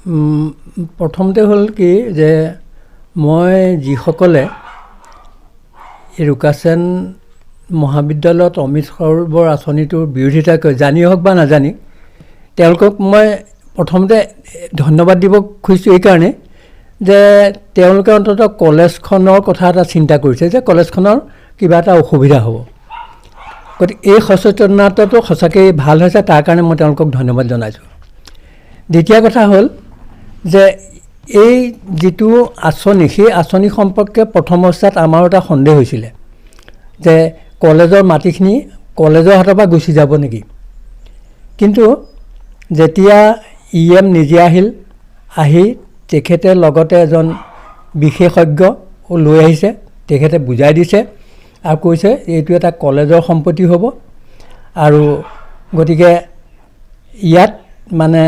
প্ৰথমতে হ'ল কি যে মই যিসকলে এই ৰুকাছেন মহাবিদ্যালয়ত অমৃত সৰোবৰ আঁচনিটোৰ বিৰোধিতা কৰে, জানি হওক বা নাজানি, তেওঁলোকক মই প্ৰথমতে ধন্যবাদ দিব খুজিছোঁ এইকাৰণে যে তেওঁলোকে অন্ততঃ কলেজখনৰ কথা এটা চিন্তা কৰিছে যে কলেজখনৰ কিবা এটা অসুবিধা হ'ব। গতিকে এই সচেতনতাটো সঁচাকৈ ভাল হৈছে, তাৰ কাৰণে মই তেওঁলোকক ধন্যবাদ জনাইছোঁ। দ্বিতীয় কথা হ'ল যে এই যিটো আঁচনি, সেই আঁচনি সম্পৰ্কে প্ৰথম অৱস্থাত আমাৰ এটা সন্দেহ হৈছিলে যে কলেজৰ মাটিখিনি কলেজৰ হাতৰ পৰা গুচি যাব নেকি। কিন্তু যেতিয়া EM নিজে আহি তেখেতে লগতে এজন বিশেষজ্ঞ লৈ আহিছে, তেখেতে বুজাই দিছে আৰু কৈছে এইটো এটা কলেজৰ সম্পত্তি হ'ব আৰু গতিকে ইয়াত মানে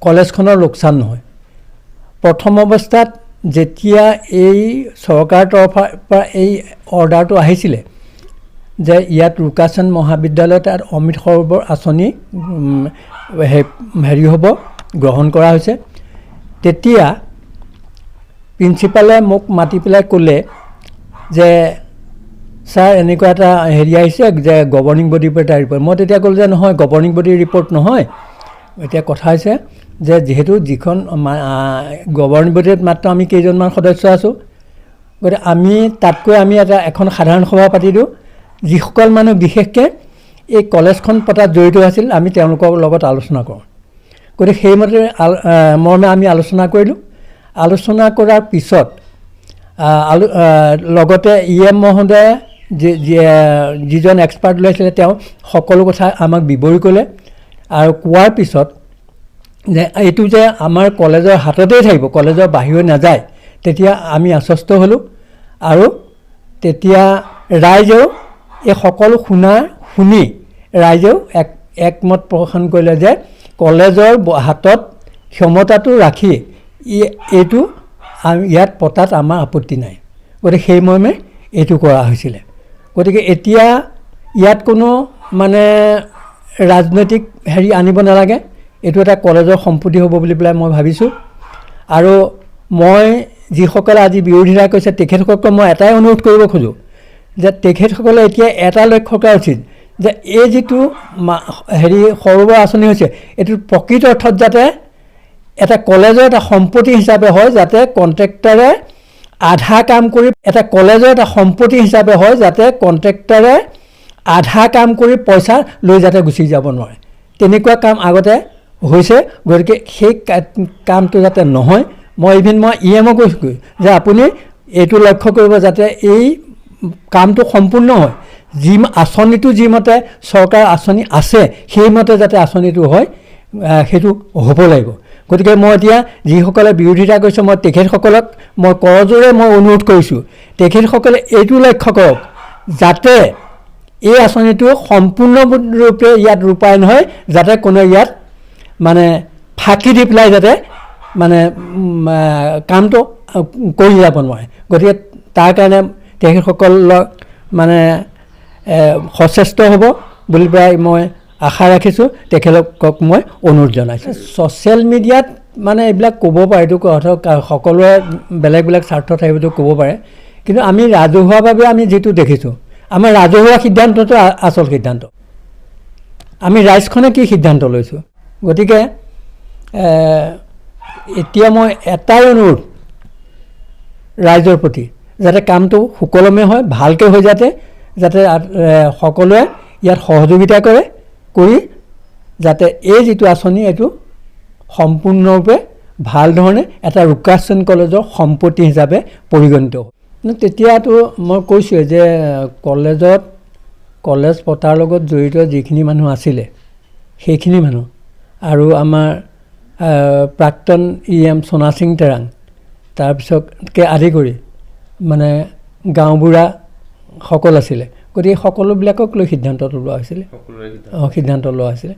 কলেজখনৰ লোকচান নহয়। প্ৰথম অৱস্থাত যেতিয়া এই চৰকাৰৰ তৰফৰ পৰা এই অৰ্ডাৰটো আহিছিলে যে ইয়াত ৰুকাছেন মহাবিদ্যালয়ত অমৃত সৰোবৰ আঁচনি হেৰি হ'ব, গ্ৰহণ কৰা হৈছে, তেতিয়া প্ৰিন্সিপালে মোক মাতি পেলাই ক'লে যে ছাৰ এনেকুৱা এটা হেৰি আহিছে যে গভৰ্ণিং বডিৰ পৰা এটা ৰিপৰ্ট। মই তেতিয়া ক'লোঁ যে নহয়, গভৰ্ণিং বডিৰ ৰিপৰ্ট নহয়। এতিয়া কথা হৈছে যে যিহেতু যিখন গভৰ্ণিং বডিত মাত্ৰ আমি কেইজনমান সদস্য আছোঁ, গতিকে আমি তাতকৈ আমি এখন সাধাৰণ সভা পাতি দিওঁ, যিসকল মানুহ বিশেষকৈ এই কলেজখন পতাত জড়িত আছিল আমি তেওঁলোকৰ লগত আলোচনা কৰোঁ। গতিকে সেইমতে মৰ্মে আমি আলোচনা কৰিলোঁ। আলোচনা কৰাৰ পিছত লগতে EM মহোদয়ে যিজন এক্সপাৰ্ট ওলাইছিলে তেওঁ সকলো কথা আমাক বিৱৰি ক'লে আৰু কোৱাৰ পিছত যে এইটো যে আমাৰ কলেজৰ হাততেই থাকিব, কলেজৰ বাহিৰলৈ নাযায়, তেতিয়া আমি আশ্বস্ত হ'লোঁ। আৰু তেতিয়া ৰাইজেও এই সকলো শুনি ৰাইজেও একমত পোষণ কৰিলে যে কলেজৰ হাতত ক্ষমতাটো ৰাখি এইটো ইয়াত পতাত আমাৰ আপত্তি নাই। গতিকে সেই মৰ্মে এইটো কৰা হৈছিলে। গতিকে এতিয়া ইয়াত কোনো মানে ৰাজনৈতিক হেৰি আনিব নালাগে, এইটো এটা কলেজৰ সম্পত্তি হ'ব বুলি পেলাই মই ভাবিছোঁ। আৰু মই যিসকলে আজি বিৰোধিতা কৰিছে তেখেতসকলক মই এটাই অনুৰোধ কৰিব খোজোঁ যে তেখেতসকলে এতিয়া এটা লক্ষ্য কৰা উচিত যে এই যিটো হেৰি সৰোবৰ আঁচনি হৈছে এইটো প্ৰকৃত অৰ্থত যাতে এটা কলেজৰ এটা সম্পত্তি হিচাপে হয়, যাতে কণ্ট্ৰেক্টৰে আধা কাম কৰি এটা কলেজৰ এটা সম্পত্তি হিচাপে হয়, যাতে কণ্ট্ৰেক্টৰে আধা কাম কৰি পইচা লৈ যাতে গুচি যাব নোৱাৰে। তেনেকুৱা কাম আগতে হৈছে, গতিকে সেই কামটো যাতে নহয়। মই EMক কৈছোঁ যে আপুনি এইটো লক্ষ্য কৰিব যাতে এই কামটো সম্পূৰ্ণ হয়, আঁচনিটো যিমতে চৰকাৰ আঁচনি আছে সেইমতে যাতে আঁচনিটো হয়, সেইটো হ'ব লাগিব। গতিকে মই এতিয়া যিসকলে বিৰোধিতা কৰিছে মই তেখেতসকলক মই কৰজোৰে মই অনুৰোধ কৰিছোঁ, তেখেতসকলে এইটো লক্ষ্য কৰক যাতে এই আঁচনিটো সম্পূৰ্ণৰূপে ইয়াত ৰূপায়ণ হয়, যাতে কোনো ইয়াত মানে ফাঁকি দি পেলাই যাতে মানে কামটো কৰি যাব নোৱাৰে। গতিকে তাৰ কাৰণে তেখেতসকলক মানে সচেষ্ট হ'ব বুলি পেলাই মই আশা ৰাখিছোঁ, তেখেতলোকক মই অনুৰোধ জনাইছোঁ। ছ'চিয়েল মিডিয়াত মানে এইবিলাক ক'ব পাৰে, এইটো সকলোৱে বেলেগ বেলেগ স্বাৰ্থ থাকিবতো ক'ব পাৰে, কিন্তু আমি ৰাজহুৱাভাৱে আমি যিটো দেখিছোঁ, আমাৰ ৰাজহুৱা সিদ্ধান্তটো আচল সিদ্ধান্ত। আমি ৰাইজখনে কি সিদ্ধান্ত লৈছোঁ। গতিকে এতিয়া মই এটাই অনুৰোধ ৰাইজৰ প্ৰতি যাতে কামটো সুকলমে হয়, ভালকৈ হৈ যাতে সকলোৱে ইয়াত সহযোগিতা কৰি যাতে এই যিটো আঁচনি এইটো সম্পূৰ্ণৰূপে ভাল ধৰণে এটা ৰুকাছেন কলেজৰ সম্পত্তি হিচাপে পৰিগণিত হয়। তেতিয়াতো মই কৈছোঁৱে যে কলেজ পতাৰ লগত জড়িত যিখিনি মানুহ আছিলে সেইখিনি মানুহ আৰু আমাৰ প্ৰাক্তন EM সোণা সিং তেৰাং, তাৰপিছতকৈ আদি কৰি মানে গাঁওবুঢ়াসকল আছিলে। গতিকে সকলোবিলাকক লৈ সিদ্ধান্ত লোৱা হৈছিলে।